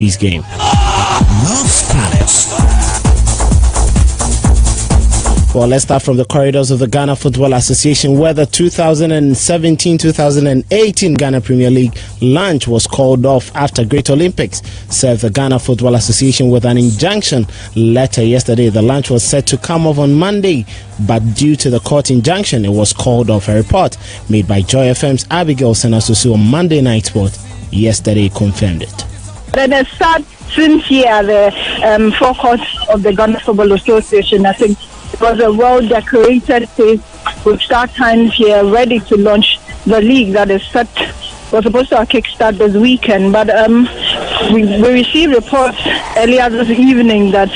This game. Well, let's start from the corridors of the Ghana Football Association, where the 2017-2018 Ghana Premier League launch was called off after Great Olympics served the Ghana Football Association with an injunction letter yesterday. The launch was set to come off on Monday, but due to the court injunction, it was called off. A report made by Joy FM's Abigail Senasusu on Monday Night Sport yesterday confirmed it. Then start since here the forecourt of the Ghana Football Association. I think it was a well-decorated place with start times here, ready to launch the league that is set. Was supposed to kickstart this weekend, but we received reports earlier this evening that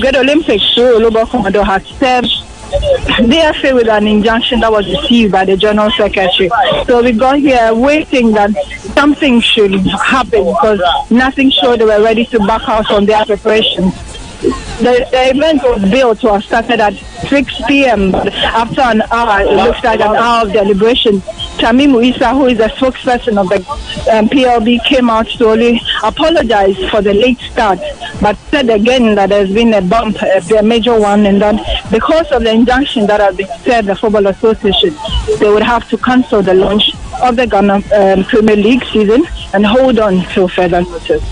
Great Olympics had served DFA with an injunction that was received by the General Secretary. So we got here waiting that something should happen because nothing showed they were ready to back out on their preparations. The event was built to have started at 6 p.m. After an hour, it looks like an hour of deliberation. Tamimu Isa, who is the spokesperson of the PLB, came out to only apologize for the late start, but said again that there's been a bump, a major one, and that because of the injunction that has been served the Football Association, they would have to cancel the launch of the Ghana Premier League season and hold on till further notice.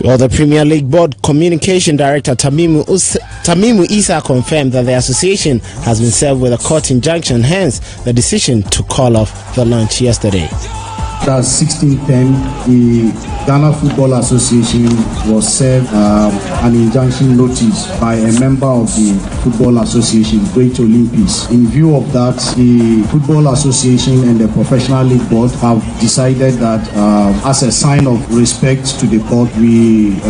Well, the Premier League Board Communication Director Tamimu Isa confirmed that the association has been served with a court injunction, hence the decision to call off the launch yesterday. That's 1610. The Ghana Football Association was served an injunction notice by a member of the Football Association, Great Olympics. In view of that, the Football Association and the Professional League Board have decided that as a sign of respect to the court, we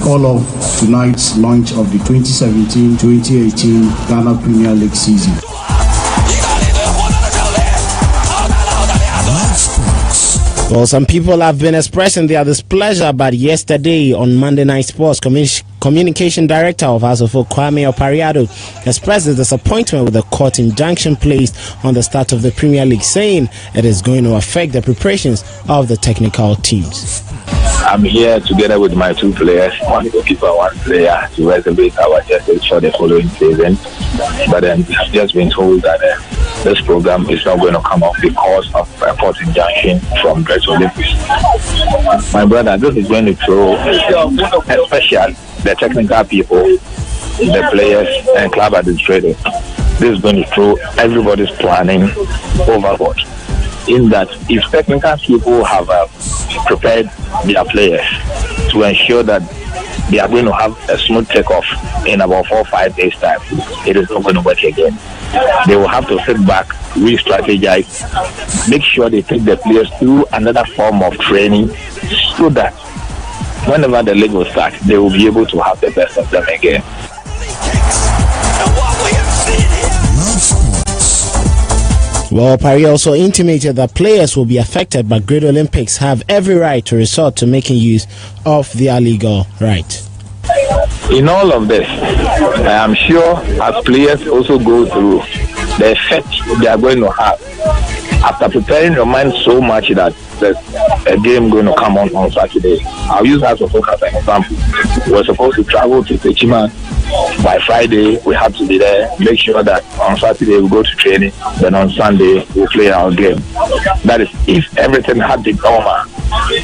call off tonight's launch of the 2017-2018 Ghana Premier League season. Well, some people have been expressing their displeasure, but yesterday on Monday Night Sports, Communication Director of ANSAH, Kwame Opariado, expressed his disappointment with the court injunction placed on the start of the Premier League, saying it is going to affect the preparations of the technical teams. I'm here together with my two players, one goalkeeper, one player, to reserve our jerseys for the following season. But then I've just been told that this program is not going to come off because of a court injunction from Great Olympics. My brother, this is going to throw, especially the technical people, the players and club administrators, this is going to throw everybody's planning overboard. In that, if technical people have prepared their players to ensure that they are going to have a smooth takeoff in about 4 or 5 days' time, it is not going to work again. They will have to sit back, re-strategize, make sure they take the players through another form of training so that whenever the league will start, they will be able to have the best of them again. Well, Parry also intimated that players will be affected, but Great Olympics have every right to resort to making use of their legal right. In all of this, I am sure as players also go through the effect they are going to have after preparing your mind so much that there's a game going to come on Saturday. I'll use that as an example. We're supposed to travel to Techima. By Friday, we have to be there, make sure that on Saturday we go to training, then on Sunday we play our game. That is if everything had been normal.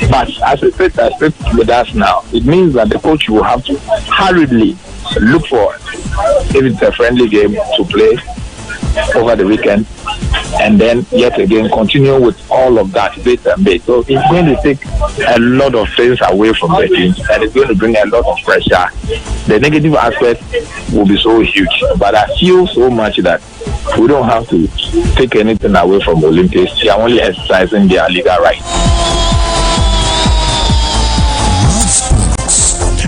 But as it sits with us now, it means that the coach will have to hurriedly look for, if it's a friendly game, to play over the weekend, and then yet again continue with all of that bit and bit. So it's going to take a lot of things away from the teams, and it's going to bring a lot of pressure. The negative aspect will be so huge, but I feel so much that we don't have to take anything away from the Olympics. They are only exercising their legal rights.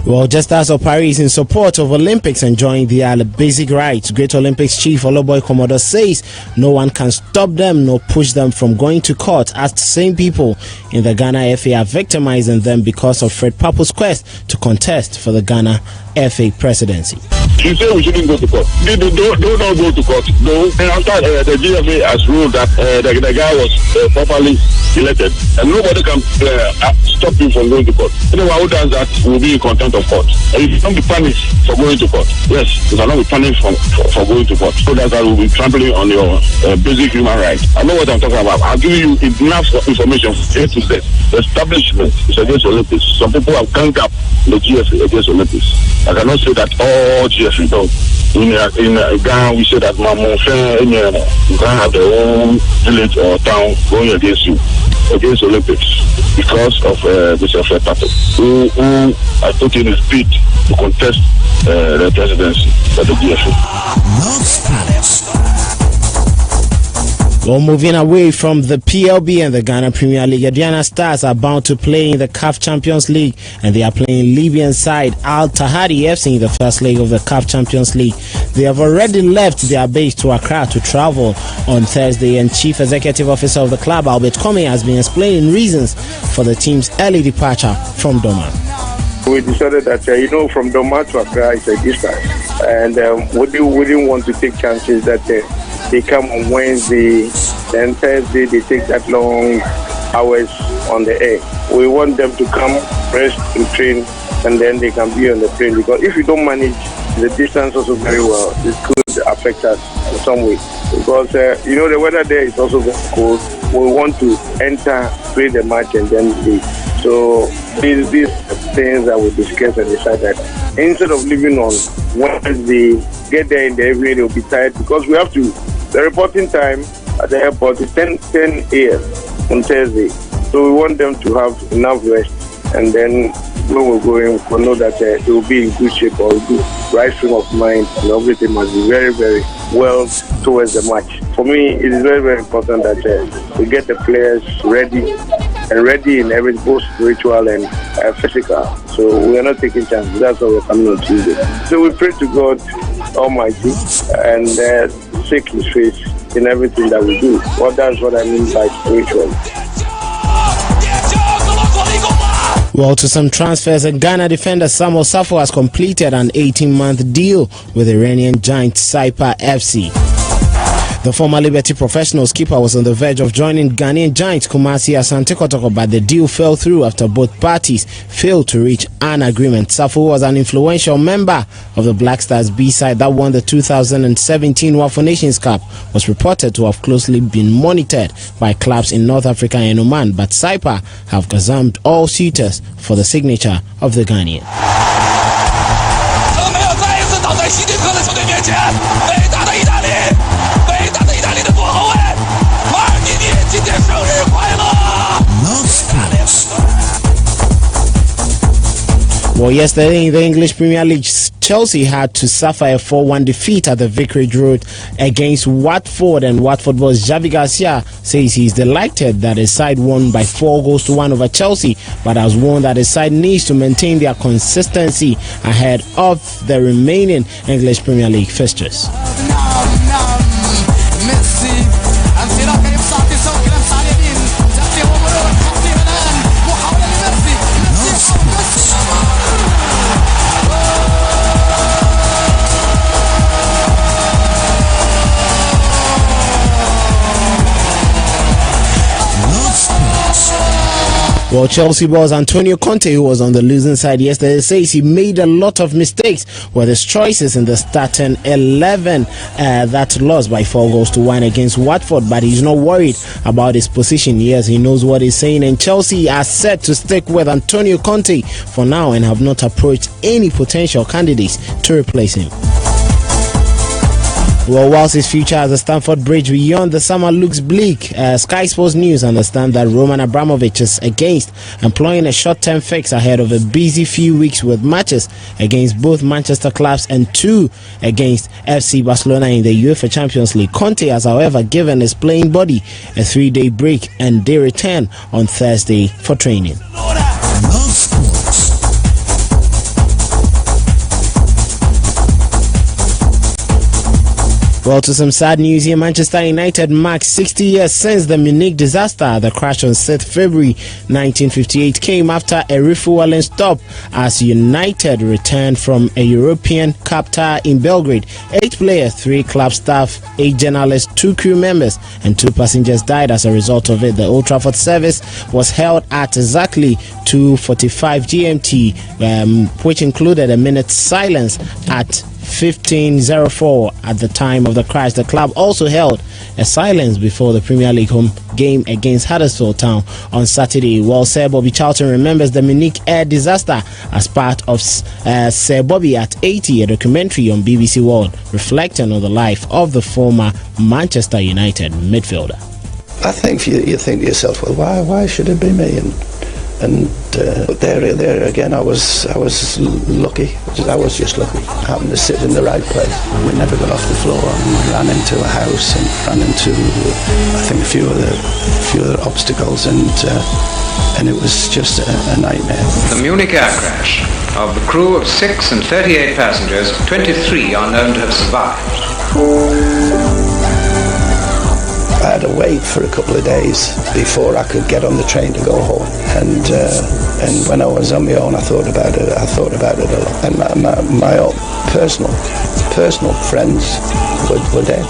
Well, just as Opari is in support of Olympics enjoying their basic rights, Great Olympics Chief Oloboy Komodo says no one can stop them nor push them from going to court, as the same people in the Ghana FA are victimizing them because of Fred Papo's quest to contest for the Ghana FA presidency. You say we shouldn't go to court. Don't not go to court. No. And after the GFA has ruled that the guy was properly elected, and nobody can stop you from going to court. Anyone who does that will be in contempt of court. And you don't be punished for going to court. Yes, you cannot be punished for going to court. So that will be trampling on your basic human rights. I know what I'm talking about. I'll give you enough information A to Z. The establishment is against Olympics. Some people have ganged up the GFA against Olympics. I cannot say that all GFA don't. In Ghana, we say that you can't have their own village or town going against you, against Olympics, because of Mr. Fred who I put in his bid to contest the presidency of the GFA. Well, moving away from the PLB and the Ghana Premier League, Aduana Stars are bound to play in the CAF Champions League, and they are playing Libyan side Al Tahadi FC in the first leg of the CAF Champions League. They have already left their base to Accra to travel on Thursday, and Chief Executive Officer of the club, Albert Comey, has been explaining reasons for the team's early departure from Doma. We decided that, from Doma to Accra is a distance, and we didn't want to take chances that they come on Wednesday, then Thursday they take that long hours on the air. We want them to come, rest and train, and then they can be on the plane. Because if you don't manage the distance also very well, it could affect us in some way. Because, the weather there is also very cold. We want to enter, play the match, and then leave. So these things that we discuss and decide that instead of leaving on Wednesday, get there in the evening, they'll be tired because we have to. The reporting time at the airport is 10 a.m. on Thursday. So we want them to have enough rest, and then when we're going, we'll know that they will be in good shape or good right frame of mind, and everything must be very, very well towards the match. For me, it is very, very important that we get the players ready in every both spiritual and physical. So we are not taking chances. That's why we're coming on Tuesday. So we pray to God Almighty and seek His face in everything that we do. Well, that's what I mean by spiritual. Well, to some transfers, Ghana defender Samuel Safo has completed an 18-month deal with Iranian giant Saipa FC. The former Liberty Professionals keeper was on the verge of joining Ghanaian giant Kumasi Asante Kotoko, but the deal fell through after both parties failed to reach an agreement. Safo was an influential member of the Black Stars B side that won the 2017 WAFO Nations Cup, was reported to have closely been monitored by clubs in North Africa and Oman, but Saipa have gazumped all suitors for the signature of the Ghanaian. Well, yesterday in the English Premier League, Chelsea had to suffer a 4-1 defeat at the Vicarage Road against Watford, and Watford boss Javi Garcia says he's delighted that his side won by 4-1 over Chelsea, but has warned that his side needs to maintain their consistency ahead of the remaining English Premier League fixtures. Well, Chelsea boss Antonio Conte, who was on the losing side yesterday, says he made a lot of mistakes with his choices in the starting 11 that lost by 4-1 against Watford, but he's not worried about his position. Yes, he knows what he's saying, and Chelsea are set to stick with Antonio Conte for now and have not approached any potential candidates to replace him. Well, whilst his future at the Stamford Bridge beyond the summer looks bleak, Sky Sports News understand that Roman Abramovich is against employing a short-term fix ahead of a busy few weeks with matches against both Manchester clubs and 2 against FC Barcelona in the UEFA Champions League. Conte has, however, given his playing body a 3-day break, and they return on Thursday for training. Well, to some sad news here, Manchester United marks 60 years since the Munich disaster. The crash on 6th February 1958 came after a refueling stop as United returned from a European Cup tie in Belgrade. 8 players, 3 club staff, 8 journalists, 2 crew members and 2 passengers died as a result of it. The Old Trafford service was held at exactly 2:45 GMT, which included a minute's silence at 15:04 at the time of the crash. The club also held a silence before the Premier League home game against Huddersfield Town on Saturday. Well, Sir Bobby Charlton remembers the Munich air disaster as part of Sir Bobby at 80, a documentary on BBC World reflecting on the life of the former Manchester United midfielder. I think you think to yourself, well, why should it be me? And there again, I was lucky. I was just lucky. I happened to sit in the right place. We never got off the floor. We ran into a house and ran into, I think, a few other obstacles, and it was just a nightmare. The Munich air crash. Of the crew of 6 and 38 passengers, 23 are known to have survived. I had to wait for a couple of days before I could get on the train to go home, and when I was on my own, I thought about it a lot. And my own personal friends were dead.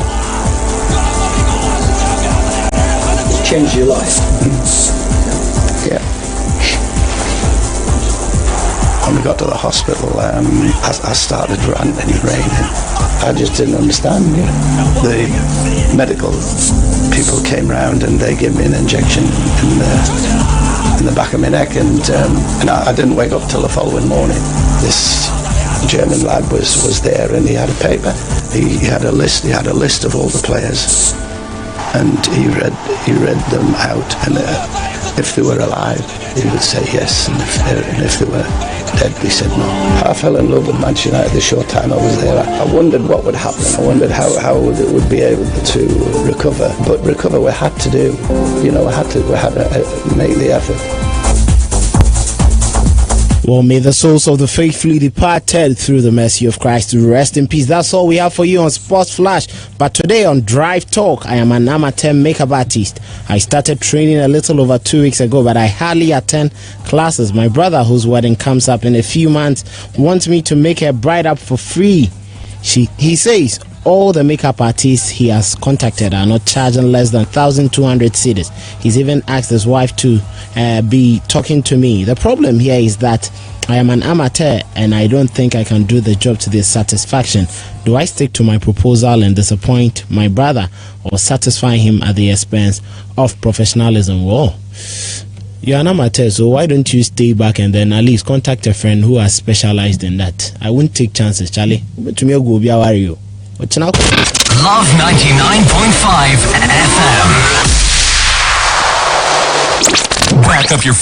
It changed your life. Yeah. When we got to the hospital, I started ranting and raving. I just didn't understand. The medical people came round and they gave me an injection in the back of my neck, and I didn't wake up till the following morning. This German lad was there, and he had a paper. He had a list of all the players, and he read them out, and if they were alive, he would say yes, and if they were dead, he said no. I fell in love with Manchester United the short time I was there. I wondered what would happen. I wondered how it would be able to recover. But recover we had to do. We had to make the effort. Well, may the souls of the faithfully departed through the mercy of Christ rest in peace. That's all we have for you on Sports Flash. But today on Drive Talk, I am an amateur makeup artist. I started training a little over 2 weeks ago, but I hardly attend classes. My brother, whose wedding comes up in a few months, wants me to make her bride up for free. He says all the makeup artists he has contacted are not charging less than 1,200 cedis. He's even asked his wife to be talking to me. The problem here is that I am an amateur and I don't think I can do the job to their satisfaction. Do I stick to my proposal and disappoint my brother, or satisfy him at the expense of professionalism? Well, you're an amateur, so why don't you stay back and then at least contact a friend who has specialized in that? I won't take chances, Charlie. To me, go be a you. Love 99.5 FM. Back up your